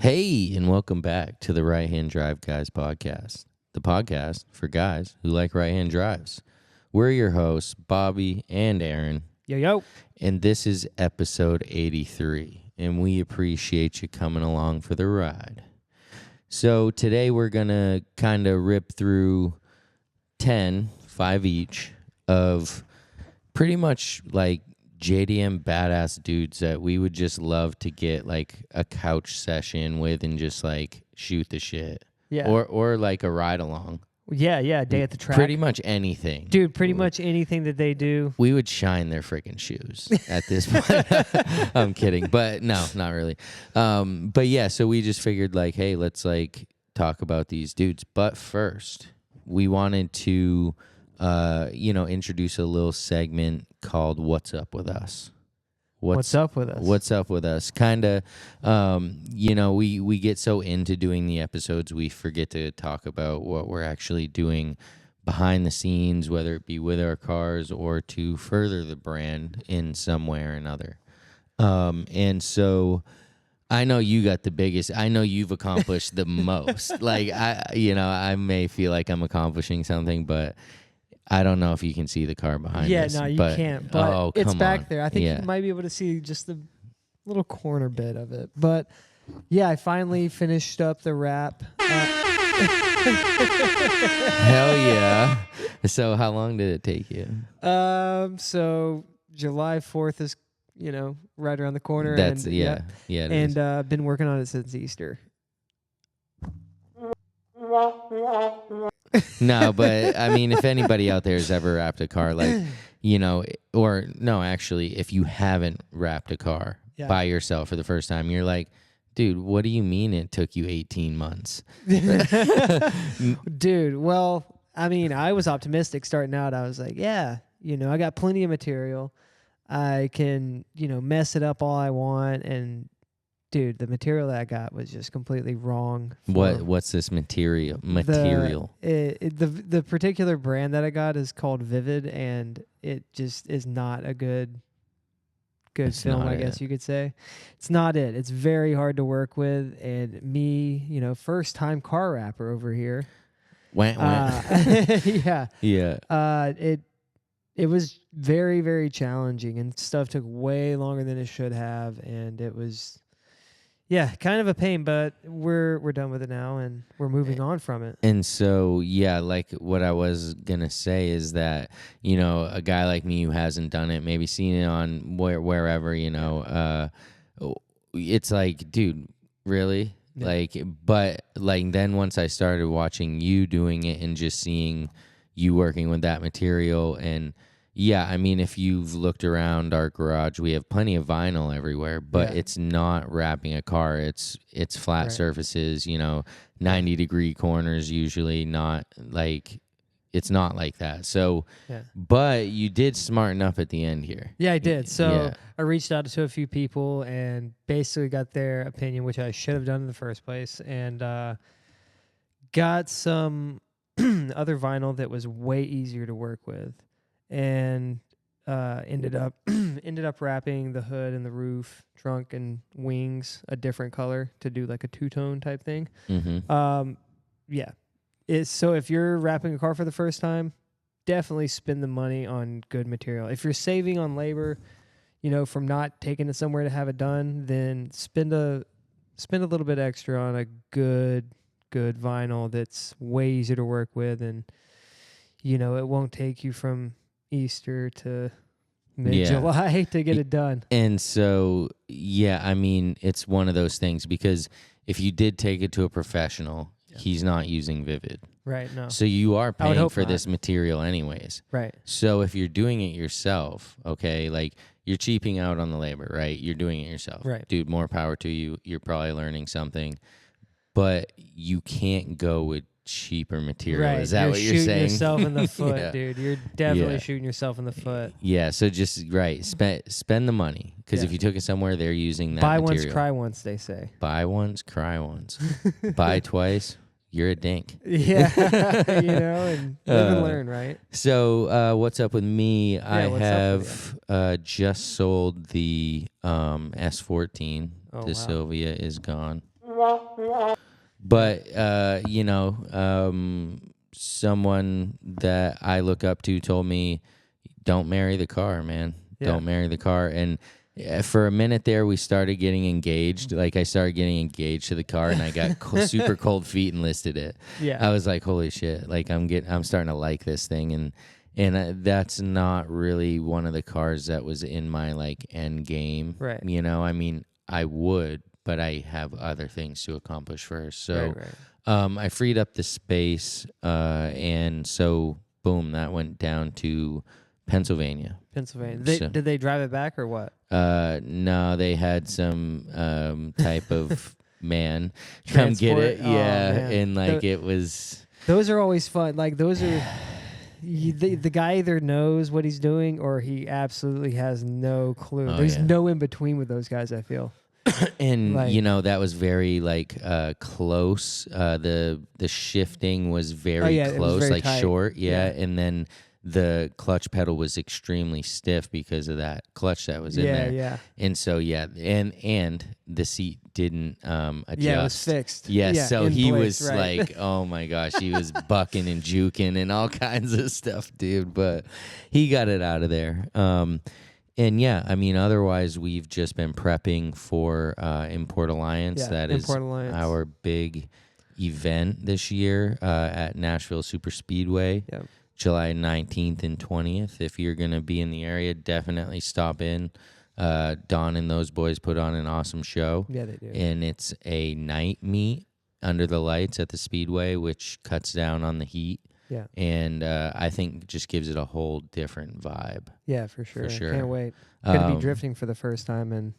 Hey, and welcome back to the Right Hand Drive Guys podcast, the podcast for guys who like right hand drives. We're your hosts, Bobby and Aaron. Yo. And this is episode 83, and we appreciate you coming along for the ride. So today we're going to kind of rip through 5 each, of pretty much like JDM badass dudes that we would just love to get like a couch session with and just like shoot the shit. Yeah. Or like a ride along. Yeah, day at the track. Pretty much anything. Dude, pretty much anything that they do. We would shine their freaking shoes at this point. I'm kidding. But no, not really. But yeah, so we just figured like, hey, let's like talk about these dudes. But first, we wanted to introduce a little segment called What's Up With Us. What's up with us? What's up with us? Kind of, we get so into doing the episodes, we forget to talk about what we're actually doing behind the scenes, whether it be with our cars or to further the brand in some way or another. And so I know you got the biggest, I know you've accomplished the most. Like, I may feel like I'm accomplishing something, but I don't know if you can see the car behind us. Yeah, no, you can't. But it's back there. I think you might be able to see just the little corner bit of it. But yeah, I finally finished up the wrap. Hell yeah. So how long did it take you? So July 4th is, right around the corner. That's, and, yeah. It and is. Been working on it since Easter. No, but I mean, if anybody out there has ever wrapped a car, like, if you haven't wrapped a car by yourself for the first time, you're like, dude, what do you mean it took you 18 months? Dude, well, I mean, I was optimistic starting out. I was like, yeah, I got plenty of material. I can, mess it up all I want. And dude, the material that I got was just completely wrong. What's this material? The particular brand that I got is called Vivid, and it just is not a good film, I guess you could say. It's not it. It's very hard to work with, and me, first time car wrapper over here. Yeah. It was very, very challenging, and stuff took way longer than it should have, and it was. Yeah, kind of a pain, but we're done with it now, and we're moving on from it. And so, yeah, like what I was going to say is that, a guy like me who hasn't done it, maybe seen it on wherever, it's like, dude, really? Yeah. Like, but like then once I started watching you doing it and just seeing you working with that material and yeah, I mean, if you've looked around our garage, we have plenty of vinyl everywhere, but it's not wrapping a car. It's flat surfaces, 90-degree corners usually, not like, it's not like that. So, but you did smarten up at the end here. Yeah, I did. So I reached out to a few people and basically got their opinion, which I should have done in the first place, and got some other vinyl that was way easier to work with. And ended up wrapping the hood and the roof, trunk and wings a different color to do like a two-tone type thing. Mm-hmm. So if you're wrapping a car for the first time, definitely spend the money on good material. If you're saving on labor, from not taking it somewhere to have it done, then spend a little bit extra on a good vinyl that's way easier to work with, and it won't take you from Easter to mid-July to get it done. And so, I mean, it's one of those things because if you did take it to a professional, he's not using Vivid. Right, no. So you are paying for this material anyways. Right. So if you're doing it yourself, okay, like you're cheaping out on the labor, right? You're doing it yourself. Right. Dude, more power to you. You're probably learning something. But you can't go with cheaper material. Right. Is that what you're saying? You're shooting yourself in the foot, dude. You're definitely shooting yourself in the foot. Yeah, so just, spend the money. Because if you took it somewhere, they're using that material. Buy once, cry once, they say. Buy once, cry once. Buy twice, you're a dink. Yeah, and live and learn, right? So what's up with me? I have just sold the S14. The Sylvia is gone. But someone that I look up to told me, "Don't marry the car, man. Don't marry the car." And for a minute there, we started getting engaged. Like I started getting engaged to the car, and I got super cold feet and listed it. Yeah, I was like, "Holy shit!" Like I'm starting to like this thing, and that's not really one of the cars that was in my like end game. Right. I mean, I would, but I have other things to accomplish first. So, right. I freed up the space, and so boom, that went down to Pennsylvania. Did they drive it back or what? No, they had some type of man come get it. And like it was. Those are always fun. Like those are. The guy either knows what he's doing or he absolutely has no clue. There's no in between with those guys, I feel. And that was very like close. The shifting was very close, was very like tight. short, and then the clutch pedal was extremely stiff because of that clutch that was in there. Yeah. And so and the seat didn't adjust. Yeah, it was fixed. So he place, was right. like, oh my gosh, he was bucking and juking and all kinds of stuff, dude. But he got it out of there. And I mean, otherwise, we've just been prepping for Import Alliance. That is our big event this year at Nashville Super Speedway, July 19th and 20th. If you're going to be in the area, definitely stop in. Don and those boys put on an awesome show. Yeah, they do. And it's a night meet under the lights at the Speedway, which cuts down on the heat. Yeah. And I think just gives it a whole different vibe. Yeah, for sure. Can't wait. Going to be drifting for the first time and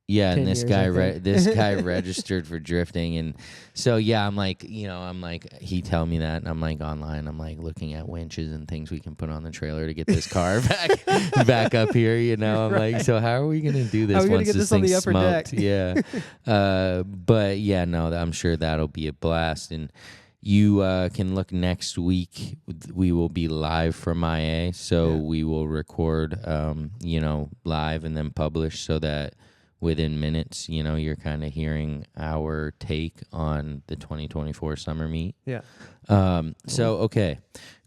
and this guy this guy registered for drifting, and so I'm like, he tell me that, and I'm like online, I'm like looking at winches and things we can put on the trailer to get this car back up here, I'm like, so how are we gonna do this once this thing's smoked? But no, I'm sure that'll be a blast. And you can look next week. We will be live from IA, so we will record, live and then publish so that within minutes, you're kind of hearing our take on the 2024 summer meet. Yeah. So, okay,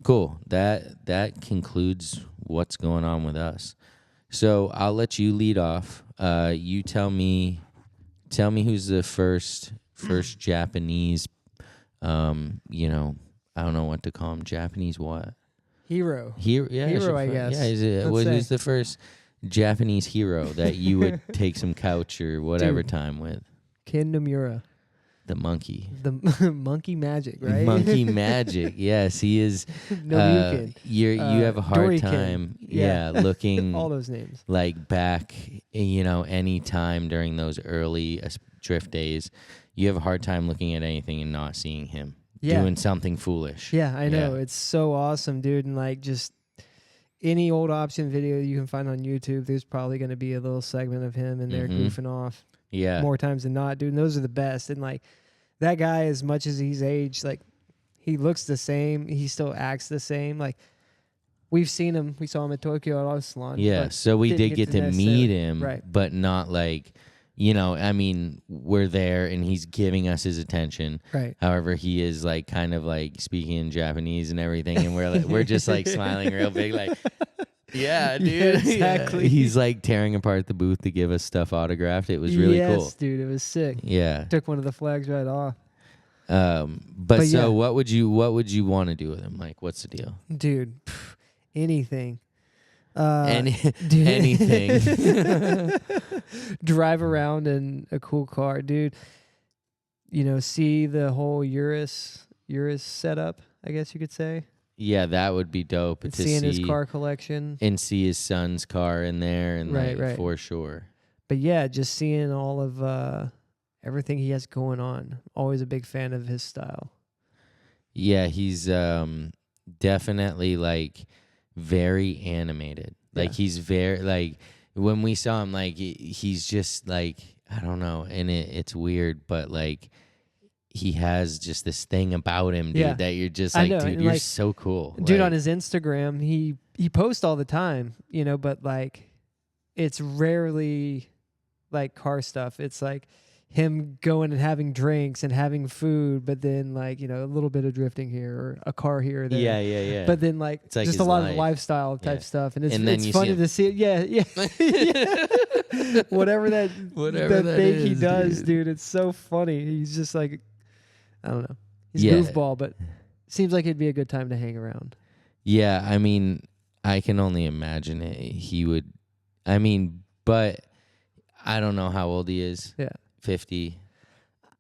cool. That concludes what's going on with us. So I'll let you lead off. You tell me who's the first Japanese, I don't know what to call him. Japanese what? Hero. Hero, I guess. Yeah, who's the first Japanese hero that you would take some couch or whatever time with? Ken Nomura. The monkey. The monkey magic, right? Monkey magic. Yes, he is. No, you have a hard Doriken. time, looking all those names like back, any time during those early drift days. You have a hard time looking at anything and not seeing him doing something foolish. Yeah, I know. It's so awesome, dude. And like just any old option video you can find on YouTube, there's probably going to be a little segment of him in there goofing off. Yeah. More times than not, dude. And those are the best. And like that guy, as much as he's aged, like he looks the same. He still acts the same. Like we've seen him. We saw him at Tokyo Auto Salon. Yeah. So we did get to meet him, right? But not like, I mean, we're there and he's giving us his attention. Right. However, he is like kind of like speaking in Japanese and everything, and we're just like smiling real big, like, yeah, dude, exactly. Yeah. He's like tearing apart the booth to give us stuff autographed. It was really cool. Yes, dude, it was sick. Yeah. Took one of the flags right off. But so what would you want to do with him? Like, what's the deal? Dude, anything. Anything. Drive around in a cool car, dude. See the whole Urus setup, I guess you could say. Yeah, that would be dope. And seeing his car collection. And see his son's car in there, and right. For sure. But yeah, just seeing all of everything he has going on. Always a big fan of his style. Yeah, he's definitely like very animated. Like he's very like when we saw him, like he's just like, I don't know, and it's weird, but like he has just this thing about him, dude, that you're just like, dude, you're like, so cool. Dude, like, on his Instagram, he posts all the time, but like it's rarely like car stuff. It's like him going and having drinks and having food, but then like, you know, a little bit of drifting here or a car here or there. Yeah. But then like, It's like just his a lot life. of lifestyle type stuff. And it's, And then it's you funny see him- to see it. Yeah. Whatever that thing he is, does, dude. It's so funny. He's just like, I don't know. He's Yeah. goofball, but seems like it'd be a good time to hang around. Yeah, I mean, I can only imagine it. He would, I mean, but I don't know how old he is. Yeah. 50.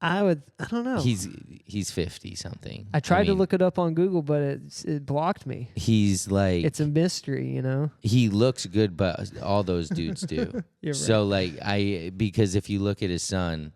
I don't know. He's 50 something. I tried to look it up on Google, but it blocked me. He's like, It's a mystery, you know? he looks good, but all those dudes do. You're right. So like because if you look at his son,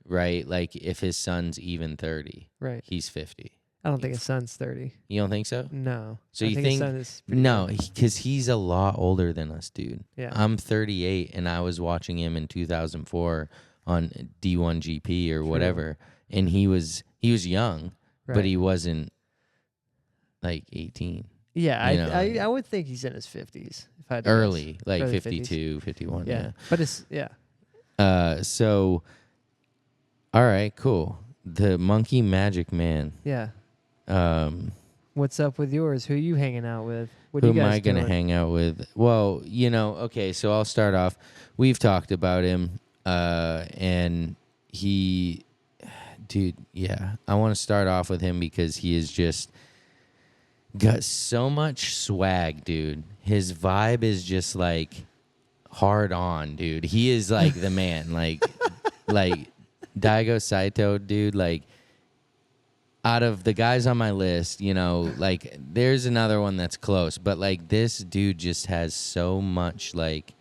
right? Like if his son's even 30, Right. he's 50. I don't think his son's 30. You don't think so? No. So I you think his son is pretty no, young. because he's a lot older than us, dude. Yeah. I'm 38, and I was watching him in 2004 on D1 GP or whatever, and he was young, Right. but he wasn't like 18. Yeah, you know, I would think he's in his 50s. If I had to Early, guess. like Early 52, 51. 50s. Yeah. But it's, yeah. So, all right, cool. The Monkey Magic Man. Yeah. Um, What's up with yours? Who are you hanging out with? What Who are you am guys I going to doing? hang out with? Well, you know, okay, so I'll start off. We've talked about him, and he, dude, yeah. I want to start off with him because he is just got so much swag, dude. His vibe is just like hard on, dude. He is like the man, like Daigo Saito, dude, like, out of the guys on my list, you know, like there's another one that's close, but like this dude just has so much like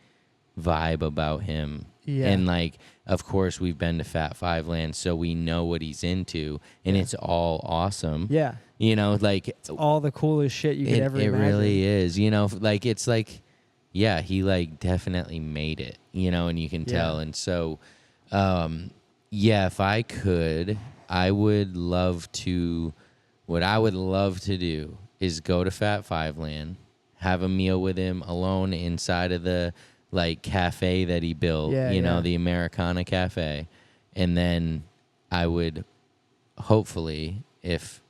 vibe about him. Yeah. And like, of course, we've been to Fat Five Land, so we know what he's into, and it's all awesome. Yeah. You know, like All the coolest shit you could ever it imagine. really is. You know, like it's like, yeah, he like definitely made it. You know, and you can tell. And so, yeah, if I could, I would love to. What I would love to do is go to Fat Five Land, have a meal with him alone inside of the like cafe that he built. You know, the Americana Cafe, and then I would hopefully, if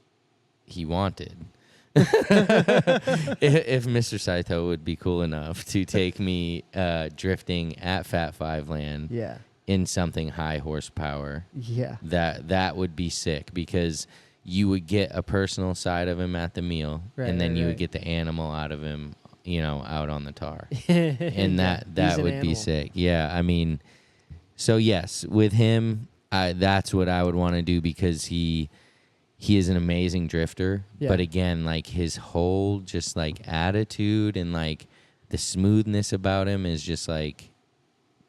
he wanted, if Mr. Saito would be cool enough to take me drifting at Fat Five Land. Yeah. In something high horsepower, Yeah. that would be sick because you would get a personal side of him at the meal, Right, and then right, you right. would get the animal out of him, you know, out on the tar, And and that he's an would be animal. sick. Yeah, I mean, so yes, with him, that's what I would want to do because he is an amazing drifter, Yeah. but again, like his whole just like attitude and like the smoothness about him is just like,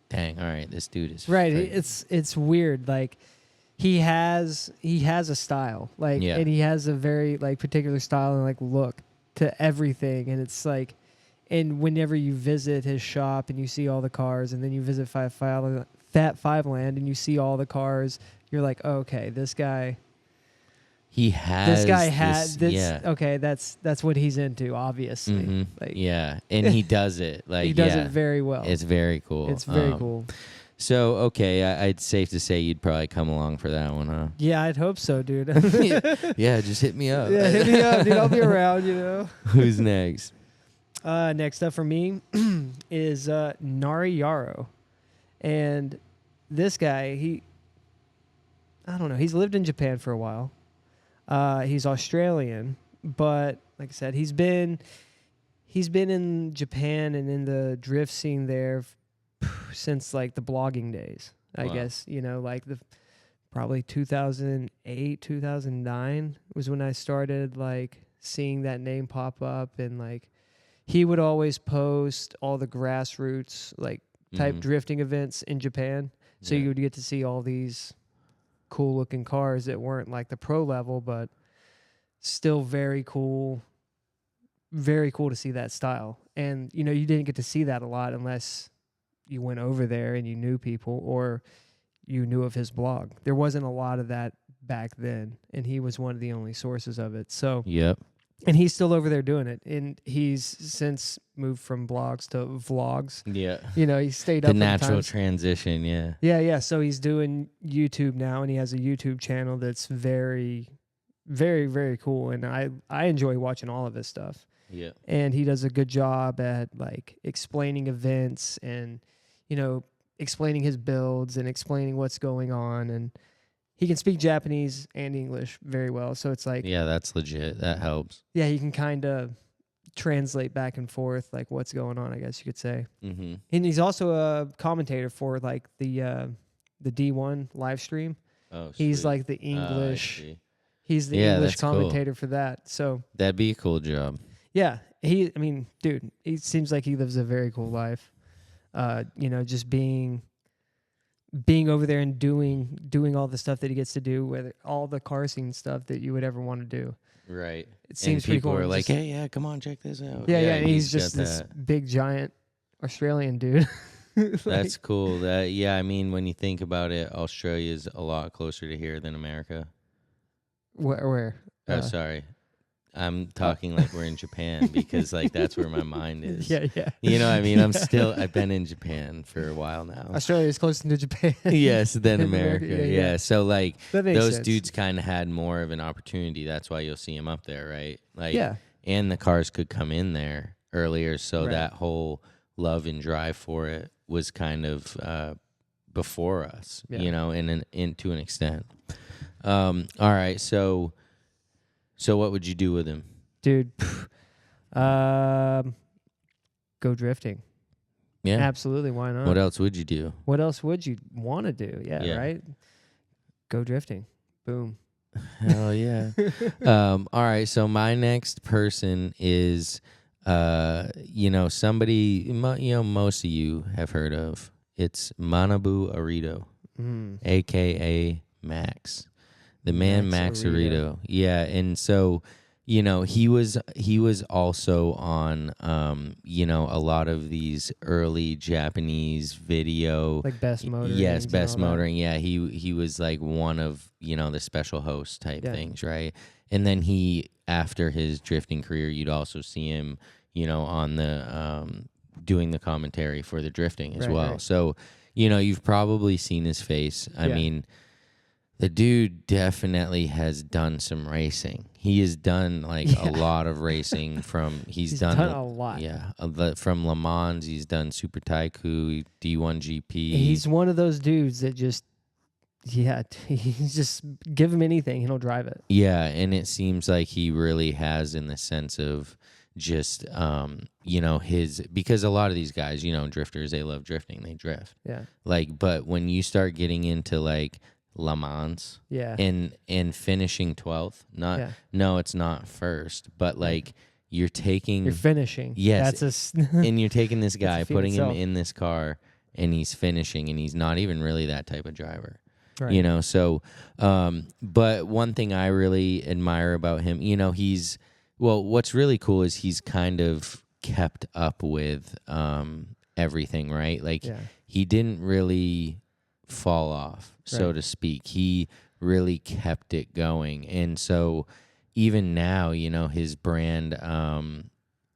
dang, all right, this dude is Right. freaking- It's weird. Like he has a style. Like Yeah. and he has a very like particular style and like look to everything. And it's like and whenever you visit his shop and you see all the cars and then you visit Fat Five Land and you see all the cars, you're like, oh, okay, this guy He has this yeah. okay, that's what he's into, obviously. Mhm. Like Yeah, and he does it. Like he does yeah, it very well. It's very cool. It's very cool. So okay, it's safe to say you'd probably come along for that one, huh? Yeah, I'd hope so, dude. Yeah, just hit me up. Yeah, hit me up, dude. I'll be around, you know. Who's next? Next up for me is Nari Yaro. And this guy, I don't know, he's lived in Japan for a while. He's Australian, but like I said, he's been in Japan and in the drift scene there since like the blogging days. I Wow. guess, you know, like probably 2008, 2009 was when I started like seeing that name pop up, and like he would always post all the grassroots like type Mhm. drifting events in Japan. So Yeah. you would get to see all these cool looking cars that weren't like the pro level, but still very cool. Very cool to see that style. And, you know, you didn't get to see that a lot unless you went over there and you knew people or you knew of his blog. There wasn't a lot of that back then, and he was one of the only sources of it. So Yep. And he's still over there doing it. And he's since moved from blogs to vlogs. Yeah. You know, he stayed The up natural times. transition, yeah. Yeah. So he's doing YouTube now, and he has a YouTube channel that's very, very, very cool. And I enjoy watching all of his stuff. Yeah. And he does a good job at like explaining events and, you know, explaining his builds and explaining what's going on. And he can speak Japanese and English very well. So it's like, Yeah, that's legit. That helps. yeah, he can kind of translate back and forth like what's going on, I guess you could say. Mm-hmm. And he's also a commentator for like the D1 live stream. Oh, He's sweet. like the English. I see. He's the Yeah, English that's cool. commentator for that. So That'd be a cool job. yeah, I mean, dude, he seems like he lives a very cool life. You know, just being over there and doing all the stuff that he gets to do, with all the car scene stuff that you would ever want to do. Right. It seems pretty people cool. are like, Just- hey, yeah, come on, check this out. yeah, and he's got just this that. big giant Australian dude. Like, That's cool. Yeah, I mean, when you think about it, Australia is a lot closer to here than America. where? Oh, sorry. I'm talking like we're in Japan because like that's where my mind is. Yeah. You know what I mean? I've been in Japan for a while now. Australia is closer to Japan. Yes, than In America. America, Yeah. So like That makes those sense. dudes kind of had more of an opportunity. That's why you'll see them up there, right? Like, Yeah. and the cars could come in there earlier, so Right. that whole love and drive for it was kind of before us, Yeah. you know, in to an extent. All right, so what would you do with him? Dude. Go drifting. Yeah. Absolutely. Why not? What else would you do? What else would you want to do? Yeah, right? Go drifting. Boom. Hell yeah. All right, so my next person is somebody most of you have heard of. It's Manabu Aro, aka Max. The man Max Arito. Yeah, and so he was also on a lot of these early Japanese video, like best motoring. yes, best motoring. Yeah, he was like one of the special host type Yeah. things, right? And then after his drifting career, you'd also see him on the doing the commentary for the drifting as well. Right. So you've probably seen his face. I mean, the dude definitely has done some racing. He has done like a lot of racing. He's done a lot. Yeah, from Le Mans, he's done Super Taiku, D1 GP. He's one of those dudes that just, he's just give him anything, he'll drive it. Yeah, and it seems like he really has, in the sense of just because a lot of these guys, drifters, they love drifting, they drift. Yeah. But when you start getting into like Le Mans, Yeah. and finishing 12th, no, it's not first, but like you're finishing. Yes. That's and you're taking this guy, feat putting itself. him in this car, and he's finishing, and he's not even really that type of driver. right. So but one thing I really admire about him, what's really cool is he's kind of kept up with everything, right? Like he didn't really fall off, so Right. to speak. He really kept it going. And so even now, his brand,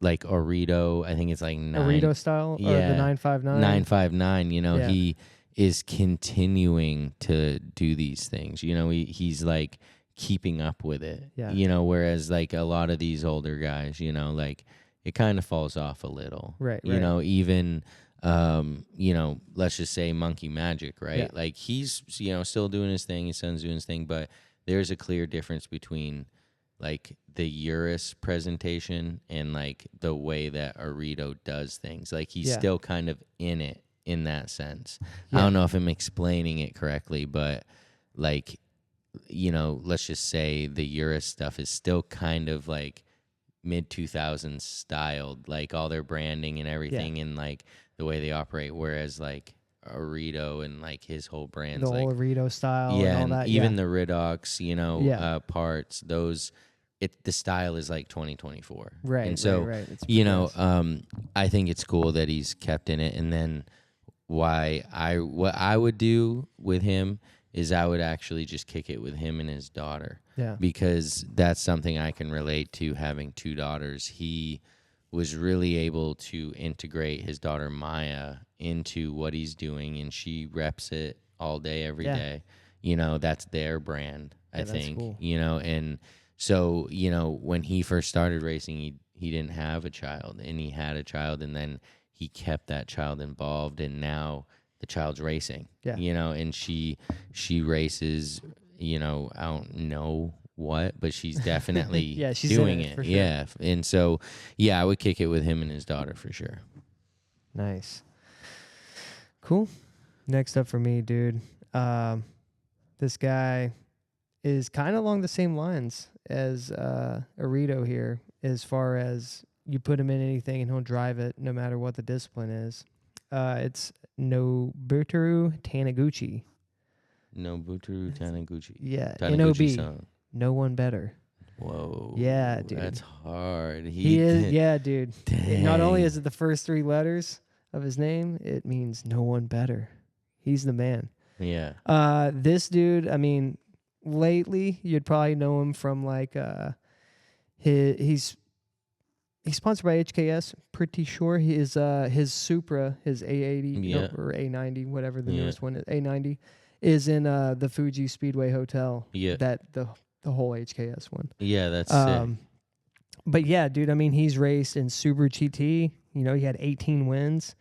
like Orito, I think it's like Arito style, or the 959. 959, Yeah. he is continuing to do these things. He's like keeping up with it. Yeah. Whereas like a lot of these older guys, like it kind of falls off a little. Right. Even let's just say Monkey Magic, right? Yeah. Like he's still doing his thing, his son's doing his thing, but there's a clear difference between like the Urus presentation and like the way that Arito does things. Like he's still kind of in it in that sense. I don't know if I'm explaining it correctly, but like let's just say the Urus stuff is still kind of like mid 2000s styled, like all their branding and everything, and like the way they operate. Whereas like Arito and like his whole brand's The like whole Arito style, yeah, and all that. even the Ridox, Yeah. parts. Those, the style is like 2024, Right. And so right. It's I think it's cool that he's kept in it. And then what I would do with him is I would actually just kick it with him and his daughter. Yeah. Because that's something I can relate to, having 2 daughters. He was really able to integrate his daughter Maya into what he's doing, and she reps it all day, every day. You know, that's their brand, I think. Cool. You know, and so, you know, when he first started racing, he didn't have a child, and he had a child, and then he kept that child involved, and now the child's racing. Yeah. You know, and she races, you know, I don't know what, but she's definitely she's doing in it. For sure. Yeah. And so, yeah, I would kick it with him and his daughter for sure. Nice. Cool. Next up for me, dude. This guy is kind of along the same lines as Arito here, as far as you put him in anything and he'll drive it no matter what the discipline is. It's Nobutanaguchi. Nobutanaguchi Taniguchi. Yeah, Taniguchi NOB. No one better. Whoa. Yeah, dude. That's hard. He is, yeah, dude. Dang. Not only is it the first 3 letters of his name, it means no one better. He's the man. Yeah. This dude, I mean, lately you'd probably know him from like he's sponsored by HKS. Pretty sure his Supra, his A80 or A90, whatever the newest one is, A90, is in the Fuji Speedway Hotel. Yeah. That the whole HKS one. Yeah, that's sick. But yeah, dude, I mean, he's raced in Subaru GT. You know, he had 18 wins.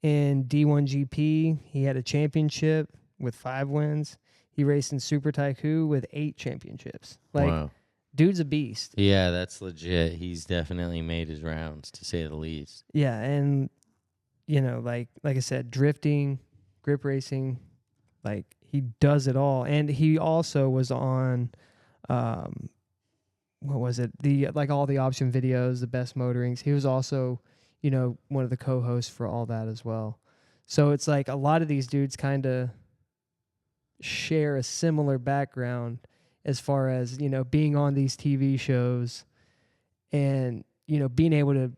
In D1 GP, he had a championship with 5 wins. He raced in Super Taikoo with 8 championships. Like, wow. Dude's a beast. Yeah, that's legit. He's definitely made his rounds, to say the least. Yeah, and you know, like I said, drifting, grip racing, like he does it all. And he also was on what was it? The like all the option videos, the best motorings. He was also, you know, one of the co-hosts for all that as well. So it's like a lot of these dudes kind of share a similar background as far as, you know, being on these TV shows and, you know, being able to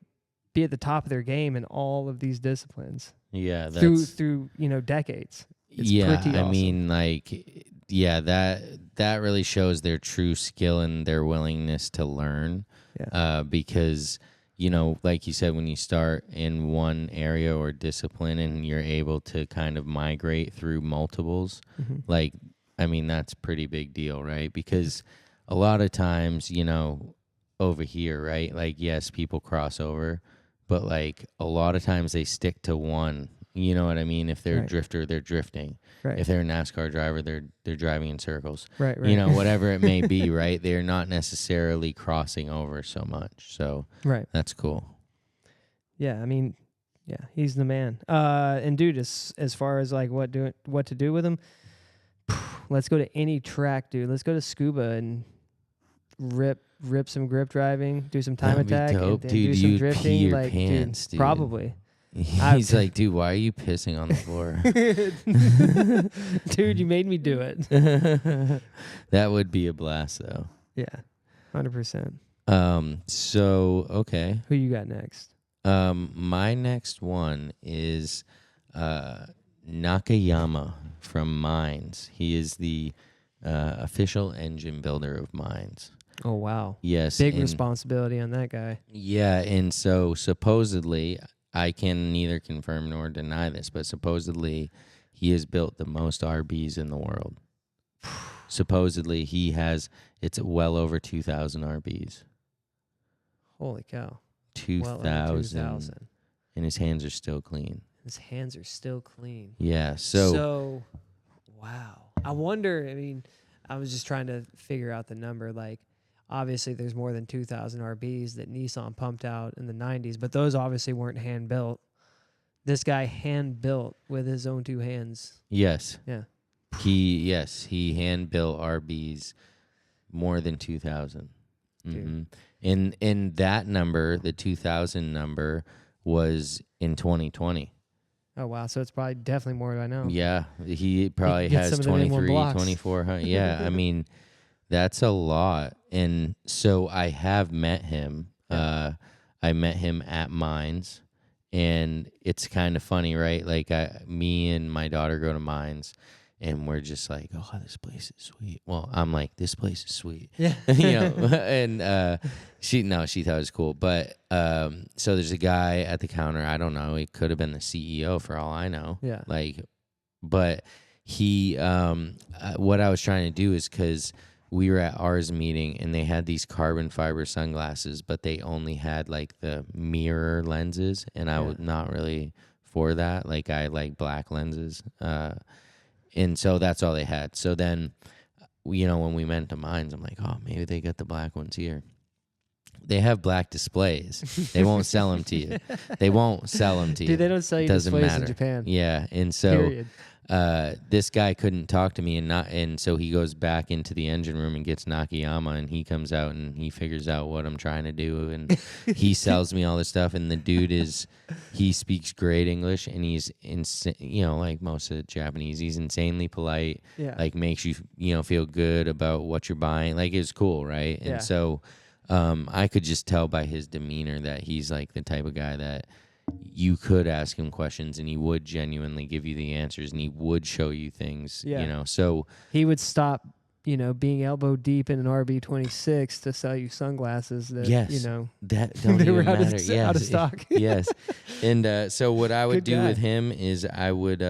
be at the top of their game in all of these disciplines. Yeah, that's through you know, decades. It's yeah, pretty awesome. I mean, like, yeah, that really shows their true skill and their willingness to learn. Yeah. Because, you know, like you said, when you start in one area or discipline and you're able to kind of migrate through multiples, like, I mean, that's a pretty big deal, right? Because a lot of times, you know, over here, right? Like, yes, people cross over, but like a lot of times they stick to one. You know what I mean? If they're a drifter, they're drifting. Right. If they're a NASCAR driver, they're driving in circles. Right. You know, whatever it may be, right? They're not necessarily crossing over so much. So that's cool. Yeah, I mean, yeah, he's the man. And dude, as far as like what to do with him, let's go to any track, dude. Let's go to Scuba and rip some grip driving, do some time attack, and then dude, do some drifting. Pee your like, pants, dude. Probably. He's like, dude, why are you pissing on the floor? Dude, you made me do it. That would be a blast, though. Yeah, 100%. So, okay. Who you got next? My next one is Nakayama from Mines. He is the official engine builder of Mines. Oh, wow. Yes. Big responsibility on that guy. Yeah, and so supposedly, I can neither confirm nor deny this, but supposedly he has built the most RBs in the world. Supposedly it's well over 2,000 RBs. Holy cow. 2,000. And his hands are still clean. His hands are still clean. Yeah, so wow. I wonder, I mean, I was just trying to figure out the number. Like, obviously, there's more than 2,000 RBs that Nissan pumped out in the 90s, but those obviously weren't hand-built. This guy hand-built with his own 2 hands. Yes. Yeah. He hand-built RBs more than 2,000. Mm-hmm. And that number, the 2,000 number, was in 2020. Oh, wow. So it's probably definitely more than I know. Yeah. He probably has 23, 2,400. Yeah, I mean, that's a lot. And so I have met him. I met him at Mines. And it's kind of funny, right? Like, me and my daughter go to Mines. and we're just like, oh, this place is sweet. Well, I'm like, this place is sweet. Yeah. And she thought it was cool. But so there's a guy at the counter. I don't know. He could have been the CEO for all I know. Yeah. But he, what I was trying to do is because we were at ours meeting and they had these carbon fiber sunglasses, but they only had like the mirror lenses, and I was not really for that. Like I like black lenses. And so that's all they had. So then, when we went to Mines, I'm like, oh, maybe they got the black ones here. They have black displays. They won't sell them to you. They won't sell them to you. Dude, they don't sell you Doesn't displays matter. in Japan. Yeah, and so Period. this guy couldn't talk to me, and so he goes back into the engine room and gets Nakayama, and he comes out and he figures out what I'm trying to do, and he sells me all this stuff. And the dude he speaks great English, and he's like most of the Japanese, he's insanely polite. Yeah. Like makes you feel good about what you're buying. Like it's cool, right? Yeah. And so I could just tell by his demeanor that he's like the type of guy that you could ask him questions and he would genuinely give you the answers, and he would show you things, so he would stop, being elbow deep in an RB26 to sell you sunglasses that, that don't they were even matter. out of stock. Yes. And so what I would Good do guy. with him is I would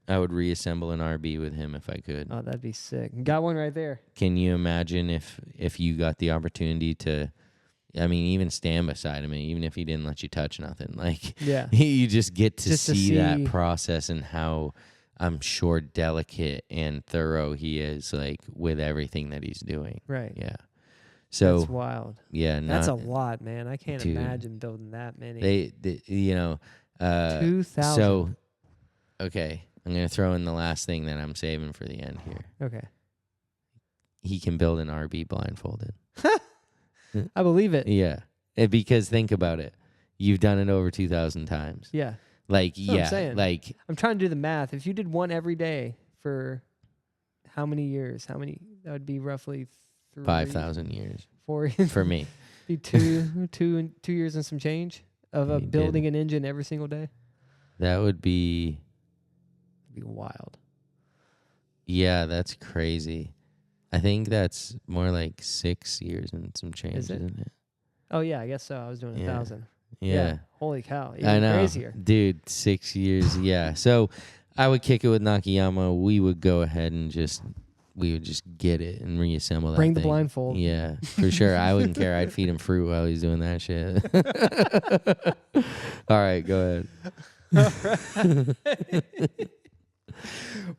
reassemble an RB with him if I could. Oh, that'd be sick. Got one right there. Can you imagine if you got the opportunity to, even stand beside him, even if he didn't let you touch nothing, like you just get to see that process and how I'm sure delicate and thorough he is, like with everything that he's doing. Right. Yeah. So that's wild. Yeah. That's a lot, man. I can't dude, imagine building that many. They 2,000. So, okay, I'm going to throw in the last thing that I'm saving for the end here. Okay. He can build an RB blindfolded. I believe it. Yeah. Because think about it. You've done it over 2,000 times. Yeah. Like, That's what I'm saying. like. I'm trying to do the math. If you did one every day for how many years? That would be roughly 5,000 years. 4 for me. Be 2 years and some change of building an engine every single day. That would be wild. Yeah, that's crazy. I think that's more like 6 years and some change, isn't it? Oh yeah, I guess so. I was doing 1,000. Yeah. Holy cow. Even I know. Crazier. Dude, 6 years. Yeah. So I would kick it with Nakayama. We would go ahead and we would just get it and reassemble that Bring thing. the blindfold. Yeah, for sure. I wouldn't care. I'd feed him fruit while he's doing that shit. All right, go ahead.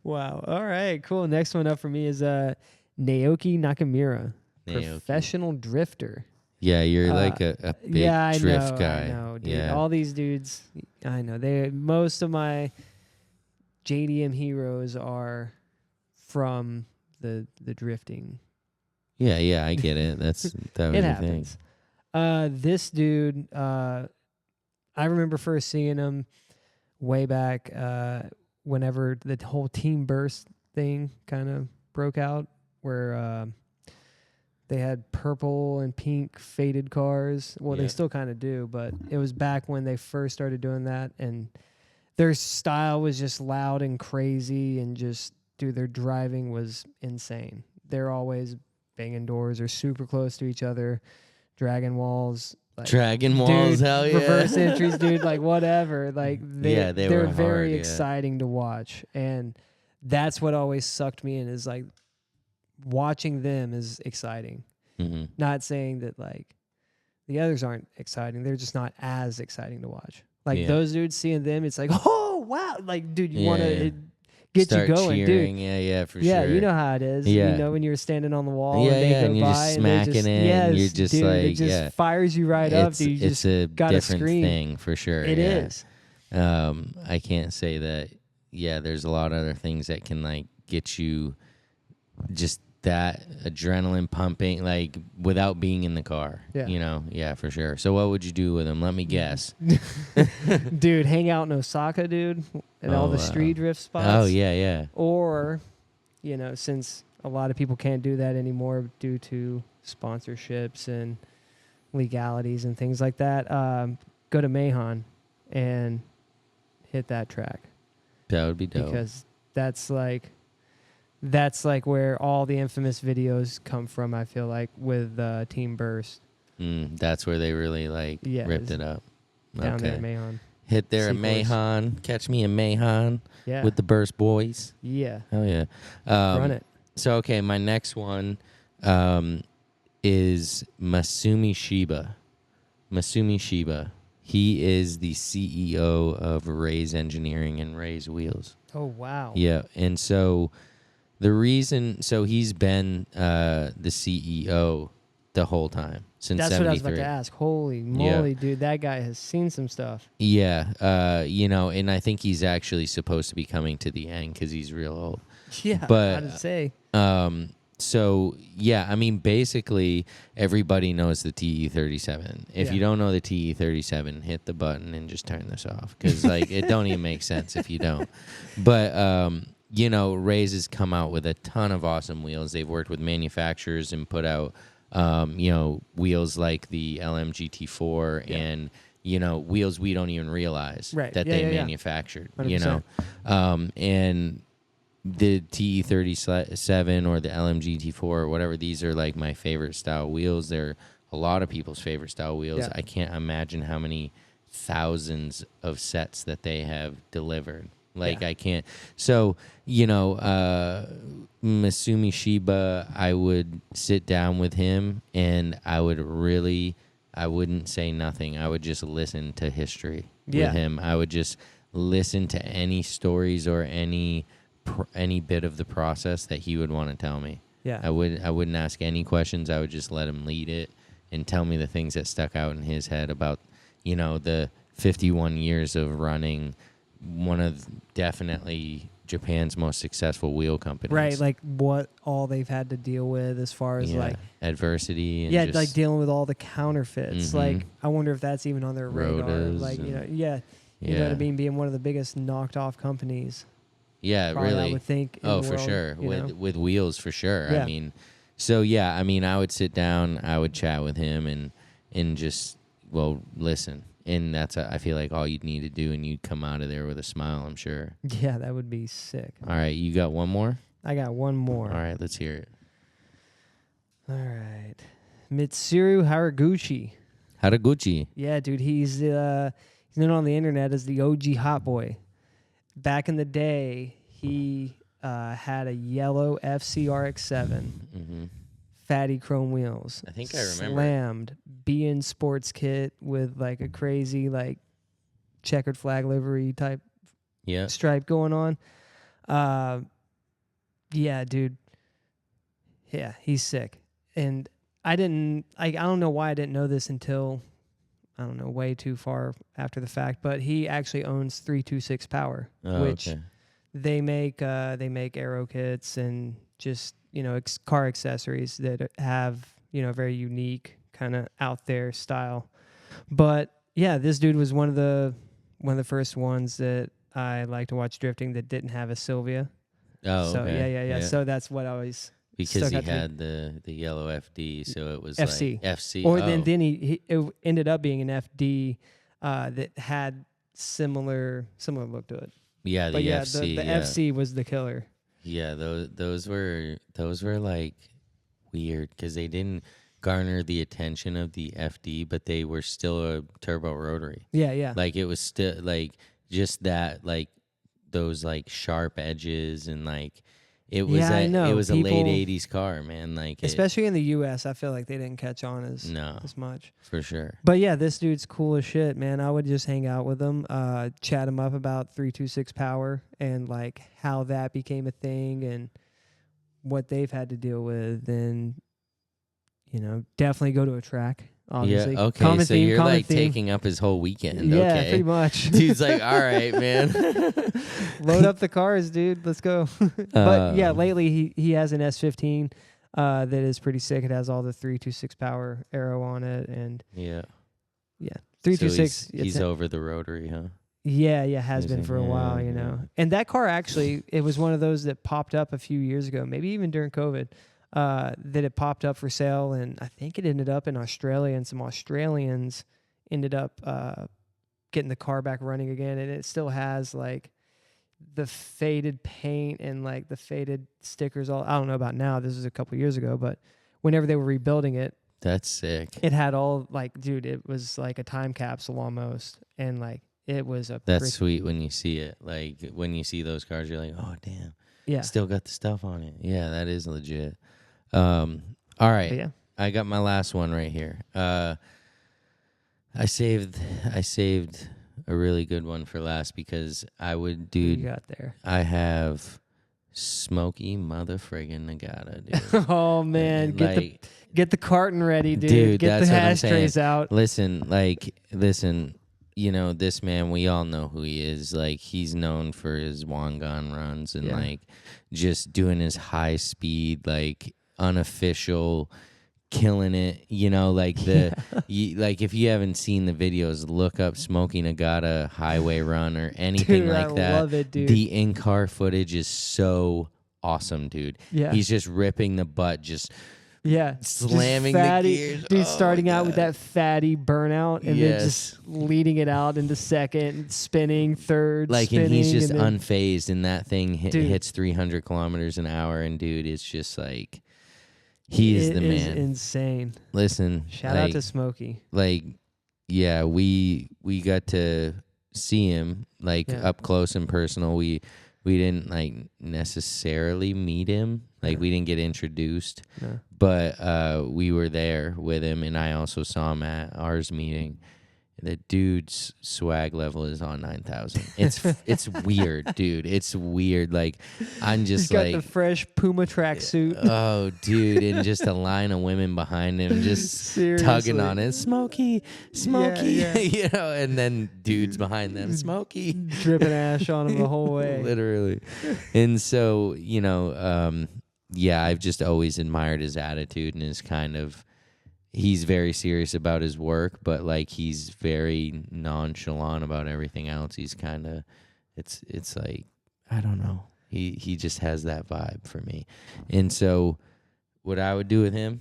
Wow. All right, cool. Next one up for me is Naoki Nakamura, professional drifter. Yeah, you're like a big drift guy. I know, dude. Yeah. All these dudes, I know. Most of my JDM heroes are from the drifting. Yeah, I get it. That was it the happens. thing. This dude, I remember first seeing him way back whenever the whole team burst thing kind of broke out, where they had purple and pink faded cars. Well, they still kind of do, but it was back when they first started doing that, and their style was just loud and crazy, and just, dude, their driving was insane. They're always banging doors or super close to each other, dragging walls. Like, Dragon Walls, dude, hell yeah. Reverse entries, dude, like whatever. Like they're were very hard, exciting to watch. And that's what always sucked me in, is like watching them is exciting. Mm-hmm. Not saying that like the others aren't exciting. They're just not as exciting to watch. Like those dudes, seeing them, it's like, oh wow. Like, dude, you want to get start you going, cheering. dude. Yeah, for Yeah, sure. you know how it is. Yeah. You know when you're standing on the wall and they go and you're by just and smacking just, it, yes, and you're just dude, like, it just fires you right up. Dude, you it's just a gotta different scream. thing for sure. It is. I can't say that. Yeah, there's a lot of other things that can like get you just that adrenaline pumping, like without being in the car. Yeah. You know, yeah, for sure. So what would you do with them? Let me guess. Dude, hang out in Osaka, dude, and all the street drift spots. Oh yeah. Or, since a lot of people can't do that anymore due to sponsorships and legalities and things like that, go to Mahon and hit that track. That would be dope. Because that's like, That's like where all the infamous videos come from, I feel like, with Team Burst. That's where they really like ripped it up. Down there in Mahon. Hit there at Seacourse. Mahon. Catch me in Mahon Yeah. with the Burst boys. Yeah. Oh, yeah. Run it. So, okay, my next one is Masumi Sheba. Masumi Sheba. He is the CEO of Ray's Engineering and Ray's Wheels. Oh, wow. Yeah, and so the reason, so he's been the CEO the whole time since 73. That's what I was about to ask. Holy moly, dude, that guy has seen some stuff. Yeah, you know, and I think he's actually supposed to be coming to the end because he's real old. Yeah, but I'd say. So yeah, I mean, basically everybody knows the TE37. If you don't know the TE37, hit the button and just turn this off because like it don't even make sense if you don't. But you know, Ray's has come out with a ton of awesome wheels. They've worked with manufacturers and put out you know, wheels like the LMGT4 and you know, wheels we don't even realize that they manufactured. 100%. You know, and the TE37 or the LMGT4 or whatever, these are like my favorite style wheels. They're a lot of people's favorite style wheels. Yeah. I can't imagine how many thousands of sets that they have delivered. Like I can't. So, you know, Masumi Sheba, I would sit down with him and I wouldn't say nothing. I would just listen to history with him. I would just listen to any stories or any bit of the process that he would want to tell me. Yeah. I wouldn't ask any questions. I would just let him lead it and tell me the things that stuck out in his head about, you know, the 51 years of running one of definitely Japan's most successful wheel companies. Right, like what all they've had to deal with as far as like adversity and like dealing with all the counterfeits. Like I wonder if that's even on their radar. Like, you know, you know what I mean, being one of the biggest knocked off companies. Yeah, probably, really. I would think. Oh, for world, sure. With wheels, for sure. Yeah. I mean, so yeah, I mean, I would sit down, I would chat with him, and just listen. And that's I feel like all you'd need to do, and you'd come out of there with a smile. I'm sure. Yeah, that would be sick. All right, you got one more? I got one more. All right, let's hear it. All right, Mitsuru Haraguchi. Haraguchi. Yeah, dude, he's known on the internet as the OG Hot Boy. Back in the day, he had a yellow FCRX7, fatty chrome wheels. I think I remember. Slammed BN sports kit with like a crazy like checkered flag livery type stripe going on. Yeah, dude. Yeah, he's sick. And I don't know why I didn't know this until, I don't know, way too far after the fact, but he actually owns 326 Power, which they make aero kits and just, you know, car accessories that have, you know, very unique kind of out there style. But yeah, this dude was one of the first ones that I like to watch drifting that didn't have a Sylvia. Oh, so okay. Yeah. So that's what I always because he had the yellow FD, so it was FC. like FC. Or then it ended up being an FD that had similar look to it. Yeah, but FC. The FC was the killer. Yeah, those were like weird because they didn't garner the attention of the FD, but they were still a turbo rotary. Yeah. Like it was still like just that like those like sharp edges and like it was it was a late 80s car, man. Like especially in the US, I feel like they didn't catch on as much. For sure. But yeah, this dude's cool as shit, man. I would just hang out with him, chat him up about 326 Power and like how that became a thing and what they've had to deal with, and you know, definitely go to a track. Obviously. Yeah, okay, so you're like taking up his whole weekend. Yeah, okay. pretty much. Dude's like, all right, man. Load up the cars, dude. Let's go. But yeah, lately he has an S15 that is pretty sick. It has all the 326 Power aero on it, and yeah, 326. So he's over the rotary, huh? Yeah, has been for a while, you know. And that car actually, it was one of those that popped up a few years ago, maybe even during COVID. That it popped up for sale, and I think it ended up in Australia, and some Australians ended up getting the car back running again, and it still has like, the faded paint and like the faded stickers. All I don't know about now. This was a couple years ago, but whenever they were rebuilding it, That's sick. it had all like, dude, it was like a time capsule almost, and like it was a. That's sweet when you see it. Like when you see those cars, you're like, oh damn, Yeah. still got the stuff on it. Yeah, that is legit. All right, But yeah. I got my last one right here. I saved a really good one for last because I would, What you dude. got there? I have Smokey motherfriggin' Nagata, dude. Oh man, get the carton ready, dude. Dude, Get that's the what I'm ashtrays out. Listen. You know, this man, we all know who he is. Like, he's known for his Wangan runs and, like, just doing his high speed, like, unofficial, killing it. You know, like, like, if you haven't seen the videos, look up Smokey Nagata highway run or anything Dude, like that. I love it, dude. The in-car footage is so awesome, dude. Yeah. He's just ripping the butt, just... Yeah, slamming just fatty, the gears. dude. Oh Starting my out with God. that fatty burnout, and then just leading it out into second, spinning third, like, spinning, and he's just and then, unfazed, and that thing Dude. hits 300 kilometers an hour, and dude, it's just like he is the It is man. insane. Listen, Shout out to Smokey. like, yeah, we got to see him like up close and personal. We didn't like necessarily meet him. Like, we didn't get introduced, but we were there with him, and I also saw him at ours meeting. The dude's swag level is on 9,000. It's weird, dude. It's weird. Like, I'm just He's got like the fresh Puma tracksuit. oh, dude, and just a line of women behind him just tugging on it. Smokey, Yeah. you know, and then dudes behind them, Smokey. Dripping ash on him the whole way. Literally. And so, you know, yeah, I've just always admired his attitude and his kind of, he's very serious about his work, but like he's very nonchalant about everything else. He's kind of, it's like, I don't know. He just has that vibe for me. And so what I would do with him,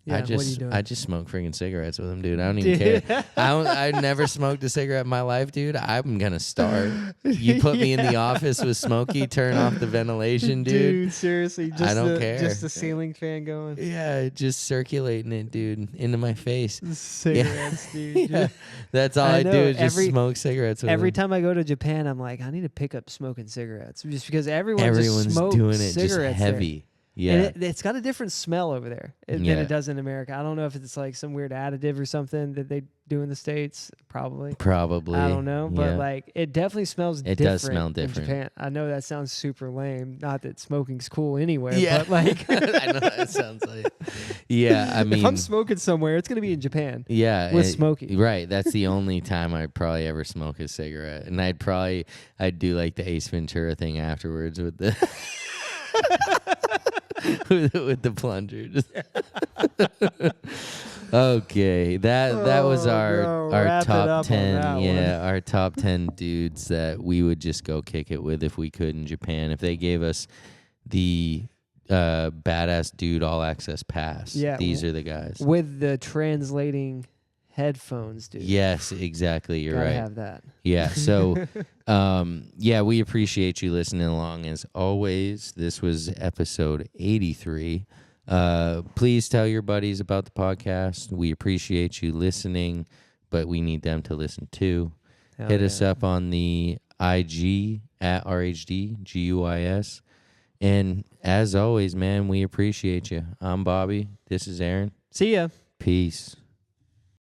Yeah, what are you doing? I just smoke freaking cigarettes with him, dude. I don't even care. I never smoked a cigarette in my life, dude. I'm gonna start. You put me in the office with Smokey, turn off the ventilation, dude. Seriously, I don't care. Just the ceiling fan going. Yeah, just circulating it, dude, into my face. Cigarettes, dude. Yeah. That's all I do is just smoke cigarettes with Every him. time I go to Japan, I'm like, I need to pick up smoking cigarettes just because everyone's Everyone's just doing it just cigarettes heavy. there. Yeah. And it's got a different smell over there than Yeah. it does in America. I don't know if it's like some weird additive or something that they do in the States. Probably. Probably. I don't know. But Yeah. like it definitely smells It different does smell in different. Japan. I know that sounds super lame. Not that smoking's cool anywhere. Yeah. But like I know that sounds like. Yeah, I mean, if I'm smoking somewhere, it's gonna be in Japan. yeah, with Smokey. Right. That's the only time I'd probably ever smoke a cigarette, and I'd do like the Ace Ventura thing afterwards with the with the plunger. Okay, that was our wrap it up top on 10. that Yeah, our top 10 dudes that we would just go kick it with if we could in Japan. If they gave us the badass dude all access pass, these are the guys with the translating headphones, dude. Yes, exactly. You're Gotta right. have that. Yeah. So, yeah, we appreciate you listening along as always. This was episode 83. Please tell your buddies about the podcast. We appreciate you listening, but we need them to listen too. Hit us up on the IG at RHDGUIS. And as always, man, we appreciate you. I'm Bobby. This is Aaron. See ya. Peace.